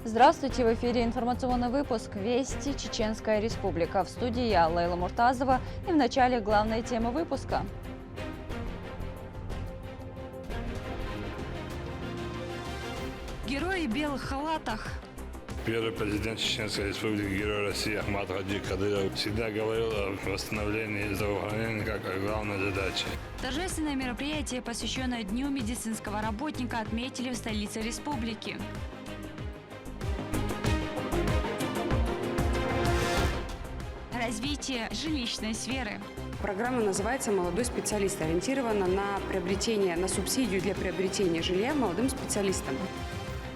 Здравствуйте! В эфире информационный выпуск «Вести. Чеченская Республика». В студии я, Лейла Муртазова. И в начале главные темы выпуска. Герои в белых халатах. Первый президент Чеченской Республики, герой России Ахмат Хаджи Кадыров всегда говорил о восстановлении здравоохранения как о главной задаче. Торжественное мероприятие, посвященное Дню медицинского работника, отметили в столице республики. Развитие жилищной сферы. Программа называется «Молодой специалист», ориентирована на субсидию для приобретения жилья молодым специалистам.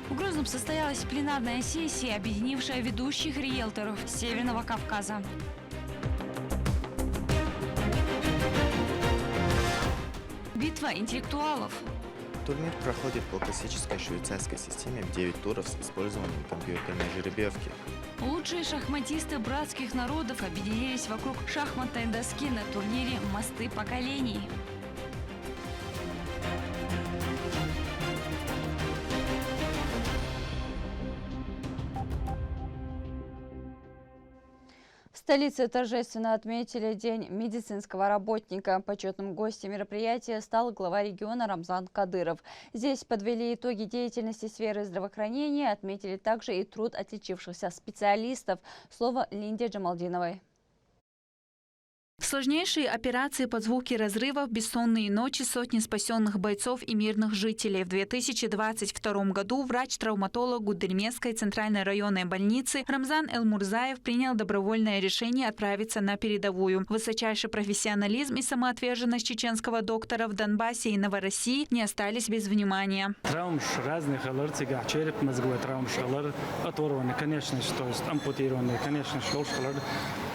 В Грозном состоялась пленарная сессия, объединившая ведущих риэлторов Северного Кавказа. Битва интеллектуалов. Турнир проходит по классической швейцарской системе в 9 туров с использованием компьютерной жеребьевки. Лучшие шахматисты братских народов объединились вокруг шахматной доски на турнире «Мосты поколений». В столице торжественно отметили День медицинского работника. Почетным гостем мероприятия стал глава региона Рамзан Кадыров. Здесь подвели итоги деятельности сферы здравоохранения, отметили также и труд отличившихся специалистов. Слово Линде Джамалдиновой. Сложнейшие операции под звуки разрывов, бессонные ночи, сотни спасенных бойцов и мирных жителей. В 2022 году врач-травматолог Гудермесской центральной районной больницы Рамзан Элмурзаев принял добровольное решение отправиться на передовую. Высочайший профессионализм и самоотверженность чеченского доктора в Донбассе и Новороссии не остались без внимания. Травм разных, череп, мозговой травм, оторванный, конечно, то есть ампутированный, конечно,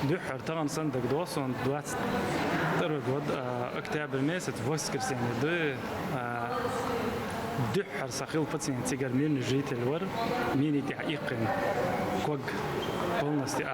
дюхер, таган сандак досон, 22 год, октябрь месяц, в воскресенье, дюхер сахил пациент, цигар мирный житель, мини тяикин, ког полностью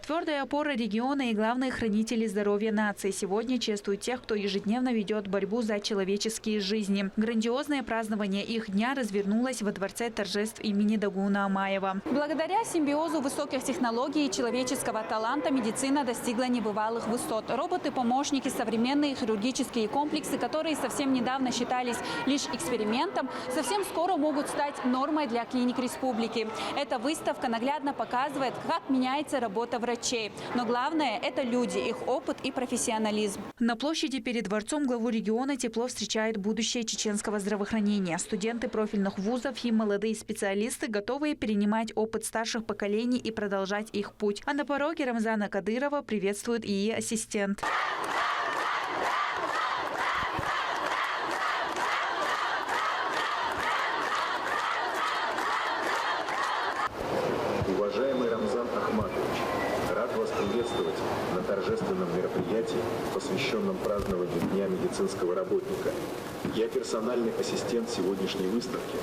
Твердая опора региона и главные хранители здоровья нации сегодня чествуют тех, кто ежедневно ведет борьбу за человеческие жизни. Грандиозное празднование их дня развернулось во Дворце торжеств имени Дагуна Амаева. Благодаря симбиозу высоких технологий и человеческого таланта медицина достигла небывалых высот. Роботы-помощники, современные хирургические комплексы, которые совсем недавно считались лишь экспериментом, совсем скоро могут стать нормой для клиник республики. Эта выставка наглядно показывает, как меняется работа врачей. Но главное – это люди, их опыт и профессионализм. На площади перед дворцом главу региона тепло встречает будущее чеченского здравоохранения. Студенты профильных вузов и молодые специалисты, готовые перенимать опыт старших поколений и продолжать их путь. А на пороге Рамзана Кадырова приветствует ИИ ассистент. Уважаемый Рамзан Ахматович, рад вас приветствовать на торжественном мероприятии, посвященном празднованию Дня медицинского работника. Я персональный ассистент сегодняшней выставки.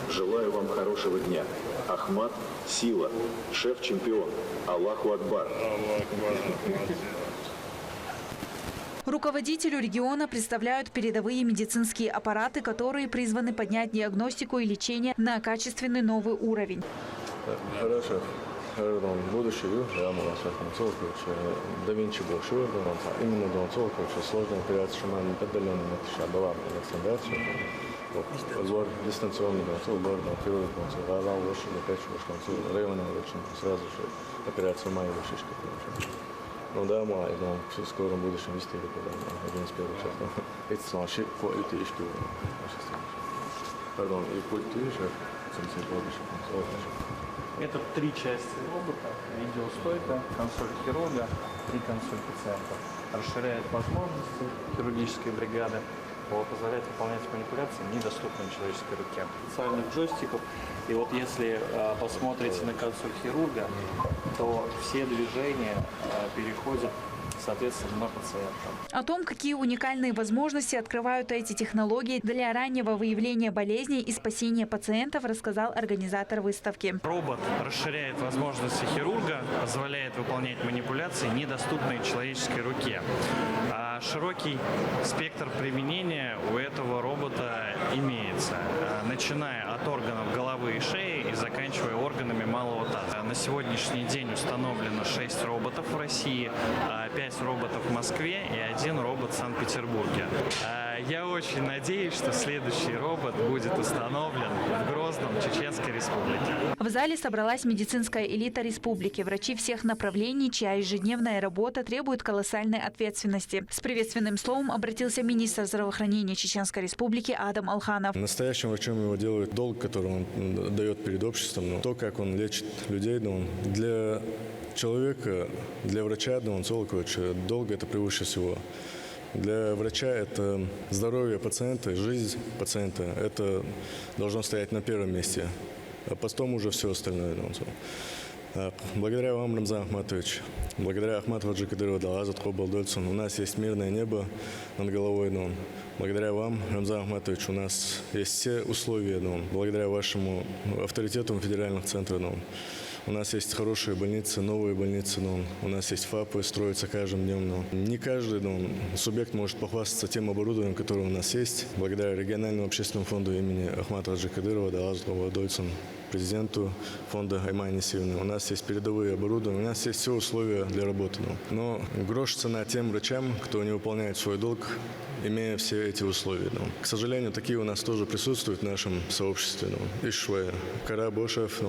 Желаю вам хорошего дня. Ахмат – сила, шеф-чемпион. Аллаху Акбар. Руководителю региона представляют передовые медицинские аппараты, которые призваны поднять диагностику и лечение на качественный новый уровень. Хорошо. Будущее, я могу сказать, да Винчи большой, именно сложная операция, что мы отдаленно была вакцинация, дистанционный хирург, районная сразу же операция моей шишки. Ну да, мы в скором будущем вести один из первых шагов. Это сноши по этой ишке. Пардон, и по этой ишке. Это 3 части робота: видеостойка, консоль хирурга и консоль пациента. Расширяет возможности хирургической бригады, позволяет выполнять манипуляции, недоступные человеческой руке. Специальных джойстиков. И вот если посмотрите на консоль хирурга, то все движения переходят соответственно, на пациента. О том, какие уникальные возможности открывают эти технологии для раннего выявления болезней и спасения пациентов, рассказал организатор выставки. Робот расширяет возможности хирурга, позволяет выполнять манипуляции, недоступные человеческой руке. А широкий спектр применения у этого робота имеется, начиная от органов головы и шеи и заканчивая органами малого таза. На сегодняшний день установлено 6 роботов в России, 5 роботов в Москве и 1 робот в Санкт-Петербурге. Я очень надеюсь, что следующий робот будет установлен в Грозном, Чеченской Республике. В зале собралась медицинская элита республики, врачи всех направлений, чья ежедневная работа требует колоссальной ответственности. С приветственным словом обратился министр здравоохранения Чеченской Республики Адам Алханов. Настоящим врачом его делает долг, который он дает перед обществом, но то, как он лечит людей, для человека, для врача, онколога, долг это превыше всего. Для врача это здоровье пациента, жизнь пациента. Это должно стоять на первом месте. А потом уже все остальное. Благодаря вам, Рамзан Ахматович, благодаря Ахмату Хаджи Кадырову, Далазат Хобалдольцун, у нас есть мирное небо над головой. Благодаря вам, Рамзан Ахматович, у нас есть все условия. Благодаря вашему авторитету федеральных центров. У нас есть хорошие больницы, новые больницы, у нас есть ФАПы, строятся каждым днем. Не каждый субъект может похвастаться тем оборудованием, которое у нас есть. Благодаря региональному общественному фонду имени Ахмата Хаджи Кадырова, Далазат Хобалдольцун, президенту фонда Аймани Сивны. У нас есть передовые оборудования, у нас есть все условия для работы. Но грош цена тем врачам, кто не выполняет свой долг, имея все эти условия. К сожалению, такие у нас тоже присутствуют в нашем сообществе. Ишве, Кара Бошев,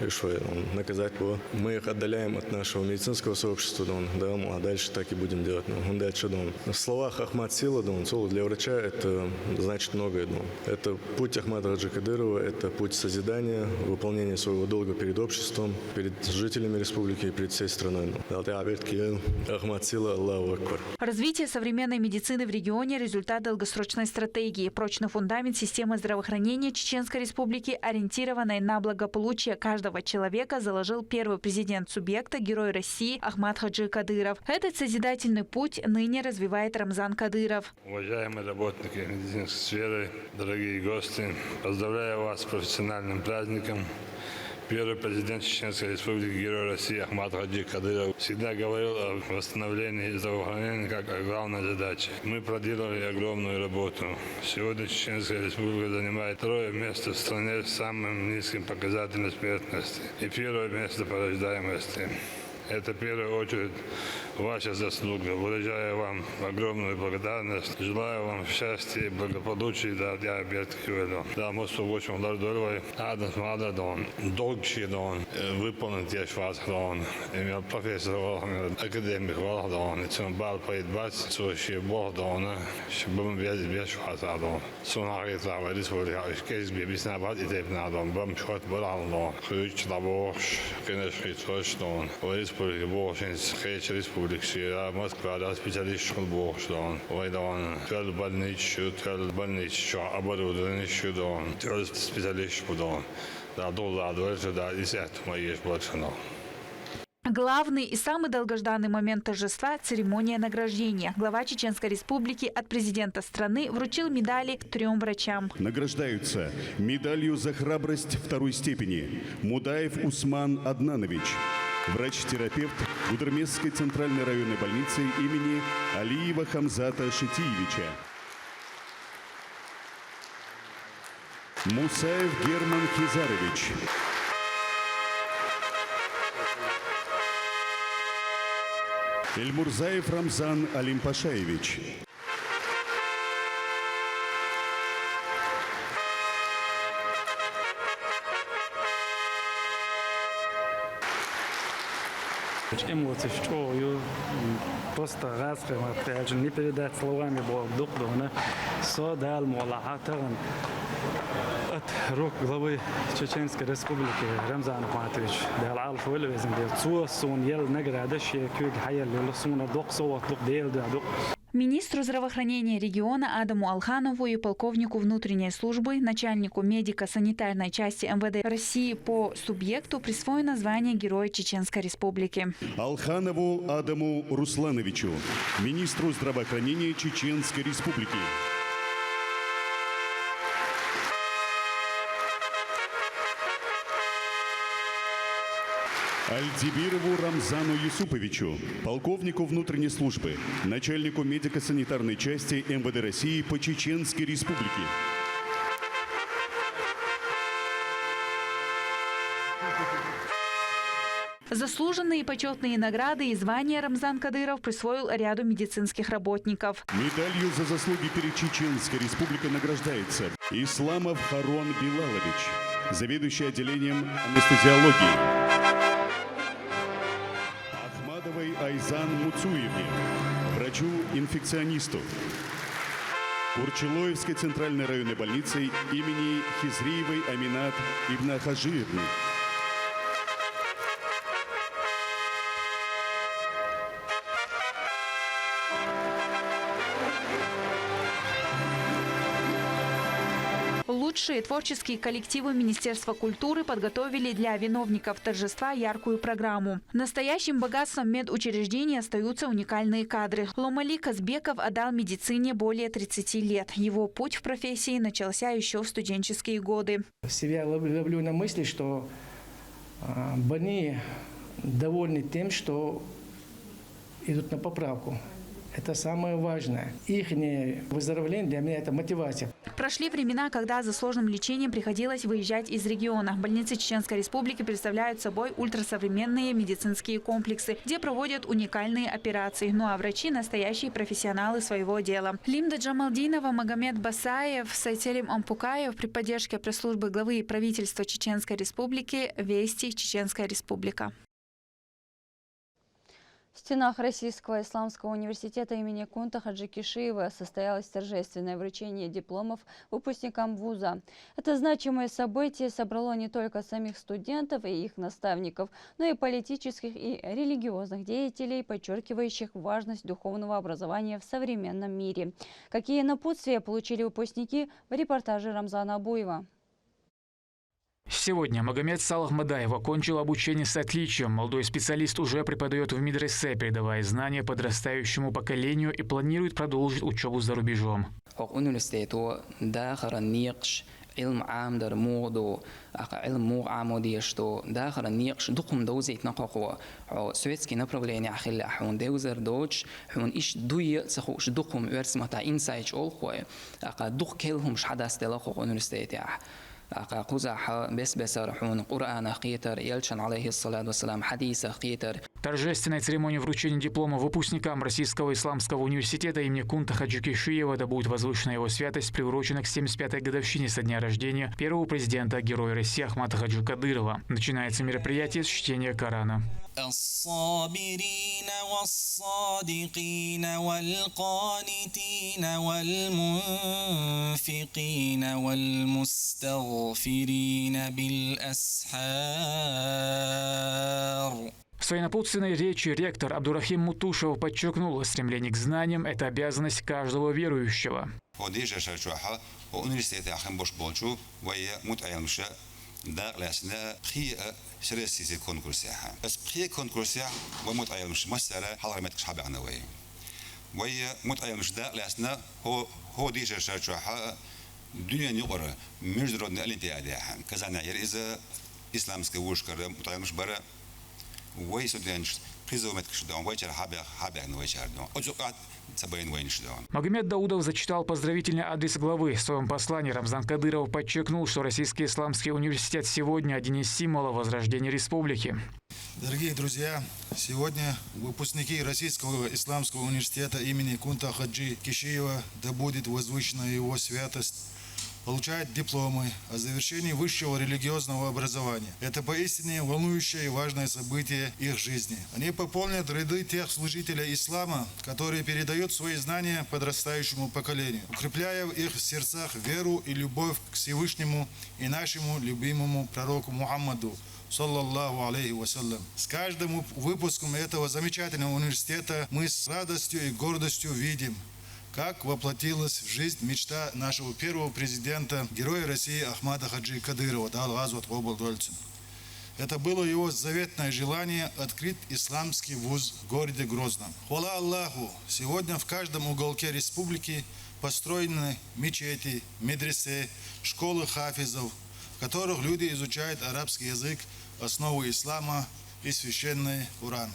Ишве, наказать по. Мы их отдаляем от нашего медицинского сообщества, а дальше так и будем делать. Дальше, в словах Ахмат Сила, для врача это значит многое. Это путь Ахмата Хаджи Кадырова, это путь созидания, выполнения своего долга перед обществом, перед жителями республики и перед всей страной. Ахмат Сила, Аллаху Акбар. Развитие современной медицины в регионе – результат долгосрочной стратегии. Прочный фундамент системы здравоохранения Чеченской Республики, ориентированной на благополучие каждого человека, заложил первый президент субъекта, герой России Ахмат Хаджи Кадыров. Этот созидательный путь ныне развивает Рамзан Кадыров. Уважаемые работники медицинской сферы, дорогие гости, поздравляю вас с профессиональным праздником. Первый президент Чеченской Республики, герой России Ахмат Хаджи Кадыров всегда говорил о восстановлении здравоохранения как о главной задаче. Мы проделали огромную работу. Сегодня Чеченская Республика занимает 2-е место в стране с самым низким показателем смертности и 1-е место по рождаемости. Это в первую очередь ваша заслуга. Выражаю вам огромную благодарность. Желаю вам счастья, благополучия, да, я объявляю. Да, мы с очень благодарны. Адам Мададон, долгший дон, выполнить я вас дон. Имел профессор академик Валдон, и чем бал поедбать, сущий Бог дона, чтобы мы без вас дон. Сунарит лава республика, кейс бибис набат и теп надон, бам шот балдон, ключ лабош, конечно, точно. Республика Бошинс, Хейч Республика, Москва, да, специалист Бошдон, Вайдон, твел больничу, оборудование чудон, твел специалист Будон, да, доллар, да, и сет мои больше. Главный и самый долгожданный момент торжества – церемония награждения. Глава Чеченской Республики от президента страны вручил медали 3 врачам. Награждаются медалью за храбрость 2-й степени Мудаев Усман Аднанович, врач-терапевт Гудермесской центральной районной больницы имени Алиева Хамзата Шитиевича. Мусаев Герман Хизарович. Эльмурзаев Рамзан Алимпашаевич. Эмоции, что просто раскрывать, не передать словами, доктор, содал, молахатан. От рук главы Чеченской Республики Рамзан Ахматович дал алф вылезен дел цу сон ел награда шекюг хайел сона док сова док дел да док. Министру здравоохранения региона Адаму Алханову и полковнику внутренней службы, начальнику медико-санитарной части МВД России по субъекту присвоено звание Героя Чеченской Республики. Алханову Адаму Руслановичу, министру здравоохранения Чеченской Республики. Альдибирову Рамзану Юсуповичу, полковнику внутренней службы, начальнику медико-санитарной части МВД России по Чеченской Республике. Заслуженные и почетные награды и звания Рамзан Кадыров присвоил ряду медицинских работников. Медалью за заслуги перед Чеченской Республикой награждается Исламов Харон Билалович, заведующий отделением анестезиологии. Айзан Муцуевне, врачу-инфекционисту. Курчелоевской центральной районной больницы имени Хизриевой Аминат Ибн Хажиевны. Лучшие творческие коллективы Министерства культуры подготовили для виновников торжества яркую программу. Настоящим богатством медучреждений остаются уникальные кадры. Ломали Казбеков отдал медицине более 30 лет. Его путь в профессии начался еще в студенческие годы. Себя ловлю на мысли, что больные довольны тем, что идут на поправку. Это самое важное. Их выздоровление для меня – это мотивация. Прошли времена, когда за сложным лечением приходилось выезжать из региона. Больницы Чеченской Республики представляют собой ультрасовременные медицинские комплексы, где проводят уникальные операции. Ну а врачи – настоящие профессионалы своего дела. Лимда Джамалдинова, Магомед Басаев, Сайцелим Ампукаев при поддержке пресс-службы главы правительства Чеченской Республики «Вести. Чеченская Республика». В стенах Российского исламского университета имени Кунта Хаджи Кишиева состоялось торжественное вручение дипломов выпускникам вуза. Это значимое событие собрало не только самих студентов и их наставников, но и политических и религиозных деятелей, подчеркивающих важность духовного образования в современном мире. Какие напутствия получили выпускники в репортаже Рамзана Абуева. Сегодня Магомед Салах Мадаев окончил обучение с отличием. Молодой специалист уже преподает в медресе, передавая знания подрастающему поколению и планирует продолжить учебу за рубежом. علم عام در موضوع علم مو عمودي что داخل النقش دقم دوزيت نقاقوا سويتسكي направление أخيل حون دوزر دوتش حون إيش دوي سخوش دقم ورسمة تا إنسايتش أول خوي دق كلهم شحداس دلاقو أونيفرسيتي قزح بس بسرحون قرآن قيتر يلشن عليه الصلاة والسلام حديث قيتر. Торжественная церемония вручения диплома выпускникам Российского исламского университета имени Кунта Хаджи Кишиева, да будет возвышена его святость, приурочена к 75-й годовщине со дня рождения первого президента Героя России Ахмата Хаджи Кадырова. Начинается мероприятие с чтения Корана. الصابرين والصادقين والقانتين والمنفقين والمستغفرين بالأسحار. В своей напутственной речи ректор Абдурахим Мутушев подчеркнул, стремление к знаниям – это обязанность каждого верующего. داق لاسنا بخي سرسيسي كونكورسيا بس بخي كونكورسيا وموت عيال مش مسألة حضر ما تكشحب عنوي وهي موت عيال مش داق لاسنا هو ديش شرشوحة الدنيا نقرأ مش درودنا الانتيادها كذا نعير إذا إسلام سكوش كره موت عيال مش برا ويسودانش خيزو ما تكشف دون ويشر حابي عنوي شر دون أجوقات. Магомед Даудов зачитал поздравительный адрес главы. В своем послании Рамзан Кадыров подчеркнул, что Российский исламский университет сегодня один из символов возрождения республики. Дорогие друзья, сегодня выпускники Российского исламского университета имени Кунта Хаджи Кишиева, да будет возвышена его святость, получают дипломы о завершении высшего религиозного образования. Это поистине волнующее и важное событие их жизни. Они пополнят ряды тех служителей ислама, которые передают свои знания подрастающему поколению, укрепляя в их сердцах веру и любовь к Всевышнему и нашему любимому пророку Мухаммаду, саллаллаху алейхи вассалям. С каждым выпуском этого замечательного университета мы с радостью и гордостью видим, как воплотилась в жизнь мечта нашего первого президента, героя России Ахмада Хаджи Кадырова. Это было его заветное желание открыть исламский вуз в городе Грозном. Хвала Аллаху, сегодня в каждом уголке республики построены мечети, медресе, школы хафизов, в которых люди изучают арабский язык, основу ислама и священный Коран.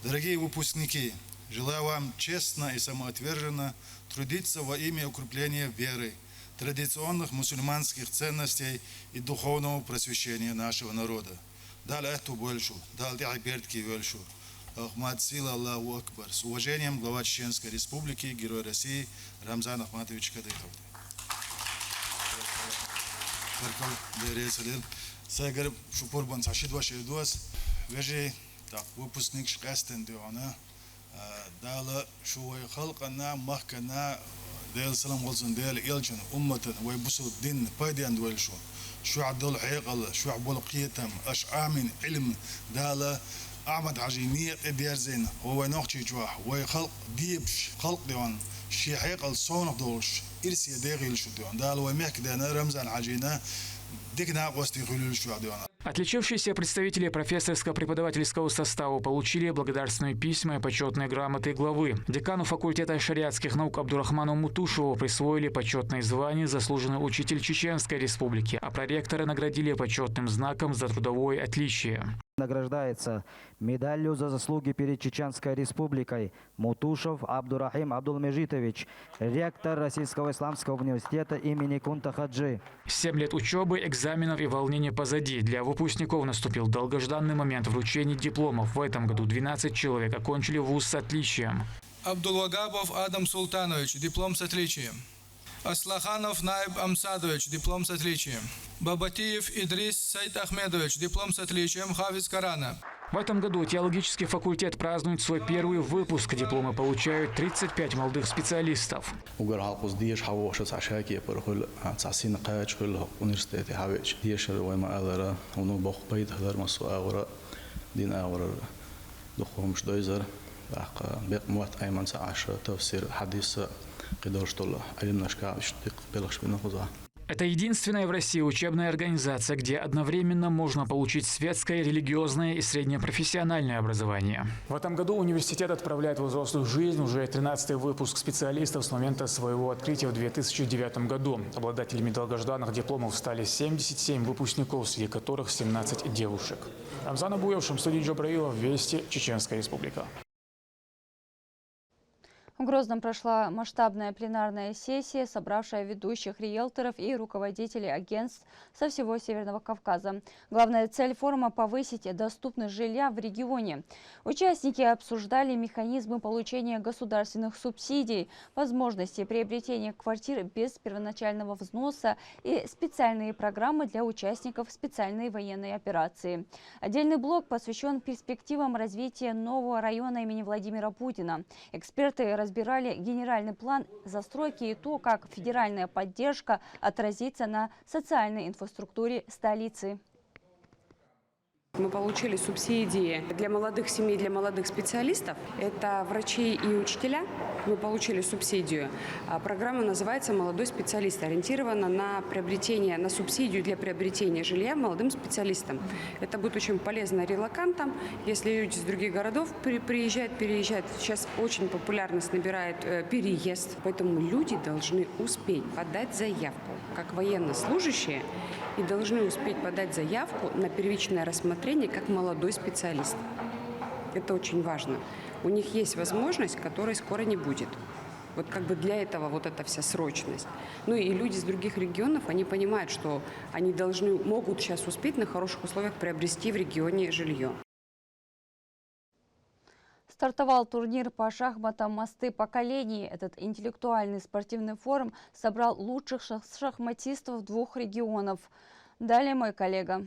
Дорогие выпускники, желаю вам честно и самоотверженно трудиться во имя укрепления веры, традиционных мусульманских ценностей и духовного просвещения нашего народа. Дал эту большую, дал тягбертки большую. Ахмад Сила Аллаху Акбар. С уважением, глава Чеченской Республики, Герой России Рамзан Ахматович Кадыров. Сагар Шупурбан Сашид Вашидуас, вежи так выпускник Шкастен Диона, дала Шуай Халкана, Махкана, Дел Салам Голсон Дел Илчин, Умматан, Вайбусу Дин, Пайдиан Дуэльшу, Шуа Дол Хайкал, Шуа Болкиетам, Ашамин, Илм, Дала, أحمد عجينية إديارزين هو نوختي جوا ويخلق ديبش خلق ديوان شي حيقل صونق دولش إرسي داخل شو ديوان دال ومحك دانا رمزان عجينة ديكنا قوستي خلول شو ديوان. Отличившиеся представители профессорско-преподавательского состава получили благодарственные письма и почетные грамоты главы. Декану факультета шариатских наук Абдурахману Мутушеву присвоили почетное звание «Заслуженный учитель Чеченской Республики», а проректора наградили почетным знаком за трудовое отличие. Награждается медалью за заслуги перед Чеченской Республикой Мутушев Абдурахим Абдулмежитович, ректор Российского исламского университета имени Кунта Хаджи. 7 лет учебы, экзаменов и волнения позади. Для выпускников наступил долгожданный момент вручения дипломов. В этом году 12 человек окончили вуз с отличием. Абдулвагабов Адам Султанович, диплом с отличием. Аслаханов Наиб Амсадович, диплом с отличием. Бабатиев Идрис Сайд Ахмедович, диплом с отличием, Хафиз Корана. В этом году теологический факультет празднует свой первый выпуск. Дипломы получают 35 молодых специалистов. Это единственная в России учебная организация, где одновременно можно получить светское, религиозное и среднепрофессиональное образование. В этом году университет отправляет в взрослую жизнь уже 13-й выпуск специалистов с момента своего открытия в 2009 году. Обладателями долгожданных дипломов стали 77 выпускников, среди которых 17 девушек. Рамзан Абуев, Шамсудин Джабраилов, Вести, Чеченская Республика. В Грозном прошла масштабная пленарная сессия, собравшая ведущих риэлторов и руководителей агентств со всего Северного Кавказа. Главная цель форума – повысить доступность жилья в регионе. Участники обсуждали механизмы получения государственных субсидий, возможности приобретения квартир без первоначального взноса и специальные программы для участников специальной военной операции. Отдельный блок посвящен перспективам развития нового района имени Владимира Путина. Эксперты разбирали генеральный план застройки и то, как федеральная поддержка отразится на социальной инфраструктуре столицы. Мы получили субсидии для молодых семей, для молодых специалистов. Это врачи и учителя. Мы получили субсидию. Программа называется «Молодой специалист». Ориентирована на приобретение, на субсидию для приобретения жилья молодым специалистам. Это будет очень полезно релокантам. Если люди из других городов приезжают, переезжают. Сейчас очень популярность набирает переезд. Поэтому люди должны успеть подать заявку, как военнослужащие, и должны успеть подать заявку на первичное рассмотрение как молодой специалист. Это очень важно. У них есть возможность, которой скоро не будет. Вот как бы для этого вот эта вся срочность. Ну и люди из других регионов, они понимают, что они могут сейчас успеть на хороших условиях приобрести в регионе жилье. Стартовал турнир по шахматам «Мосты поколений». Этот интеллектуальный спортивный форум собрал лучших шахматистов 2 регионов. Далее мой коллега.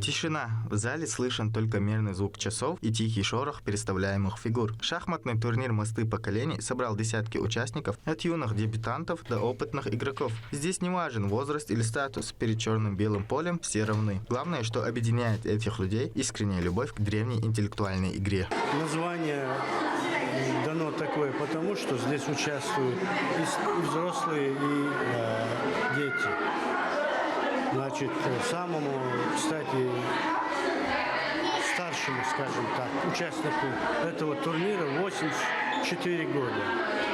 Тишина. В зале слышен только мерный звук часов и тихий шорох переставляемых фигур. Шахматный турнир «Мосты поколений» собрал десятки участников, от юных дебютантов до опытных игроков. Здесь не важен возраст или статус, перед черным-белым полем все равны. Главное, что объединяет этих людей, искренняя любовь к древней интеллектуальной игре. Название дано такое, потому что здесь участвуют и взрослые, и дети. Значит, самому, кстати, старшему, скажем так, участнику этого турнира 84 года,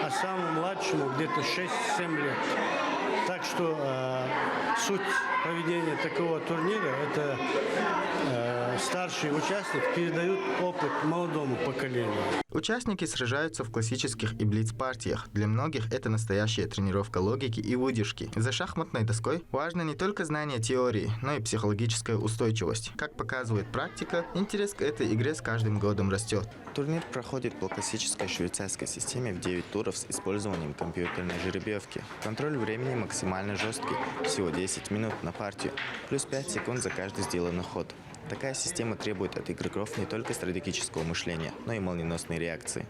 а самому младшему где-то 6-7 лет. Так что суть проведения такого турнира – это старший участник передает опыт молодому поколению. Участники сражаются в классических и блиц-партиях. Для многих это настоящая тренировка логики и выдержки. За шахматной доской важно не только знание теории, но и психологическая устойчивость. Как показывает практика, интерес к этой игре с каждым годом растет. Турнир проходит по классической швейцарской системе в 9 туров с использованием компьютерной жеребьевки. Контроль времени максимально жесткий, всего 10 минут на партию, плюс 5 секунд за каждый сделанный ход. Такая система требует от игроков не только стратегического мышления, но и молниеносной реакции.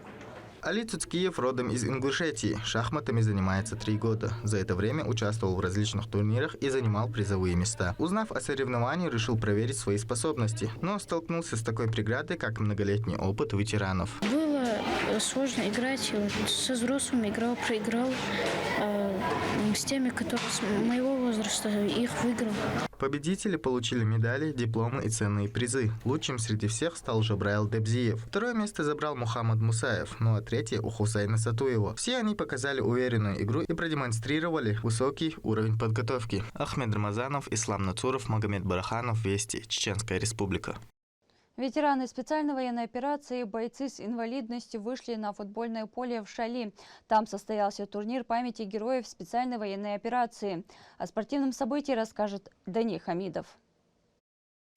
Али Цуцкиев родом из Ингушетии. Шахматами занимается 3 года. За это время участвовал в различных турнирах и занимал призовые места. Узнав о соревновании, решил проверить свои способности, но столкнулся с такой преградой, как многолетний опыт ветеранов. Было сложно играть. Со взрослыми играл, проиграл. С теми, которые с моего возраста, их выиграл. Победители получили медали, дипломы и ценные призы. Лучшим среди всех стал Жабраил Дебзиев. Второе место забрал Мухаммад Мусаев, ну а третье у Хусейна Сатуева. Все они показали уверенную игру и продемонстрировали высокий уровень подготовки. Ахмед Рамазанов, Ислам Нацуров, Магомед Бараханов, Вести, Чеченская Республика. Ветераны специальной военной операции и бойцы с инвалидностью вышли на футбольное поле в Шали. Там состоялся турнир памяти героев специальной военной операции. О спортивном событии расскажет Дани Хамидов.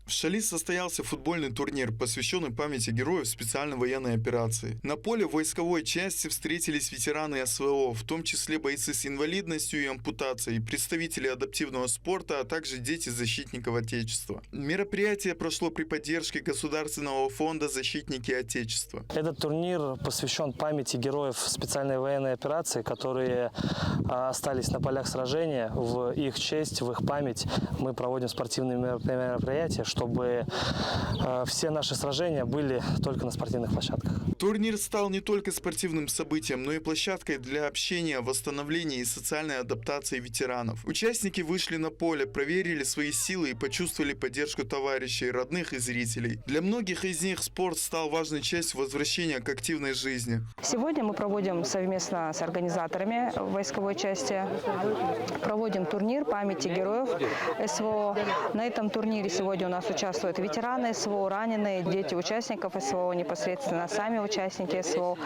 В Шали состоялся футбольный турнир, посвященный памяти героев специальной военной операции. На поле войсковой части встретились ветераны СВО, в том числе бойцы с инвалидностью и ампутацией, представители адаптивного спорта, а также дети защитников Отечества. Мероприятие прошло при поддержке Государственного фонда «Защитники Отечества». Этот турнир посвящен памяти героев специальной военной операции, которые остались на полях сражения. В их честь, в их память мы проводим спортивные мероприятия, чтобы все наши сражения были только на спортивных площадках. Турнир стал не только спортивным событием, но и площадкой для общения, восстановления и социальной адаптации ветеранов. Участники вышли на поле, проверили свои силы и почувствовали поддержку товарищей, родных и зрителей. Для многих из них спорт стал важной частью возвращения к активной жизни. Сегодня мы проводим совместно с организаторами войсковой части, проводим турнир памяти героев СВО. На этом турнире сегодня у нас участвуют ветераны СВО, раненые, дети участников СВО, непосредственно сами участники СВО.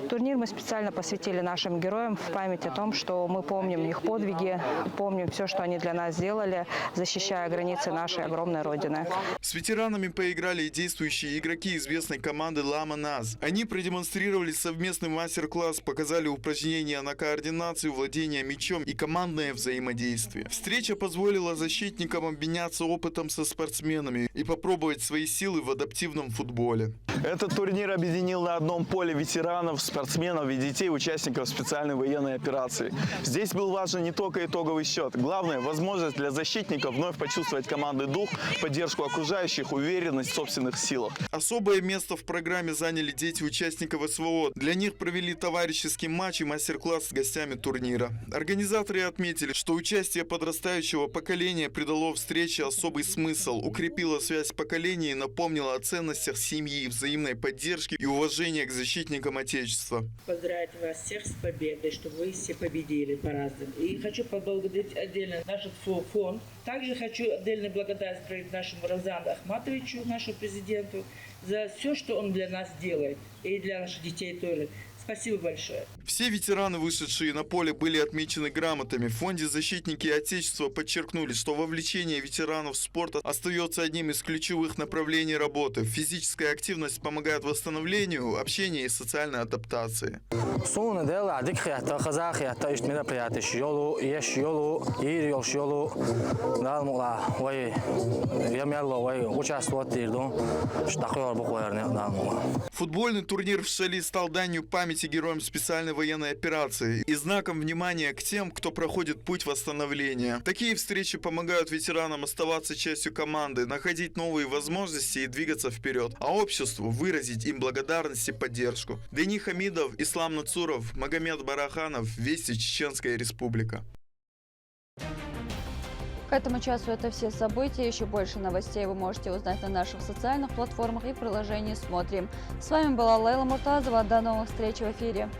Турнир мы специально посвятили нашим героям в память о том, что мы помним их подвиги, помним все, что они для нас сделали, защищая границы нашей огромной Родины. С ветеранами поиграли и действующие игроки известной команды «Лама Наз». Они продемонстрировали совместный мастер-класс, показали упражнения на координацию, владение мячом и командное взаимодействие. Встреча позволила защитникам обменяться опытом со спортсменами и попробовать свои силы в адаптивном футболе. Этот турнир объединил на одном поле ветеранов, спортсменов и детей, участников специальной военной операции. Здесь был важен не только итоговый счет. Главное – возможность для защитников вновь почувствовать командный дух, поддержку окружающих, уверенность в собственных силах. Особое место в программе заняли дети участников СВО. Для них провели товарищеский матч и мастер-класс с гостями турнира. Организаторы отметили, что участие подрастающего поколения придало встрече особый смысл, укрепило связь поколений и напомнило о ценностях семьи, взаимной поддержки и уважения к защитникам Отечества. Поздравить вас всех с победой, чтобы вы все победили по-разному. И хочу поблагодарить отдельно наш фонд. Также хочу отдельно благодарность нашему Рамзану Ахматовичу, нашему президенту, за все, что он для нас делает. И для наших детей тоже. Спасибо большое. Все ветераны, вышедшие на поле, были отмечены грамотами. В фонде «Защитники Отечества» подчеркнули, что вовлечение ветеранов в спорт остается одним из ключевых направлений работы. Физическая активность помогает восстановлению, общению и социальной адаптации. Футбольный турнир в Шали стал данью памяти героям специальной военной операции и знаком внимания к тем, кто проходит путь восстановления. Такие встречи помогают ветеранам оставаться частью команды, находить новые возможности и двигаться вперед, а обществу выразить им благодарность и поддержку. Дени Хамидов, Ислам Нацуров, Магомед Бараханов, Вести, Чеченская Республика. К этому часу это все события. Еще больше новостей вы можете узнать на наших социальных платформах и приложении «Смотрим». С вами была Лейла Муртазова. До новых встреч в эфире.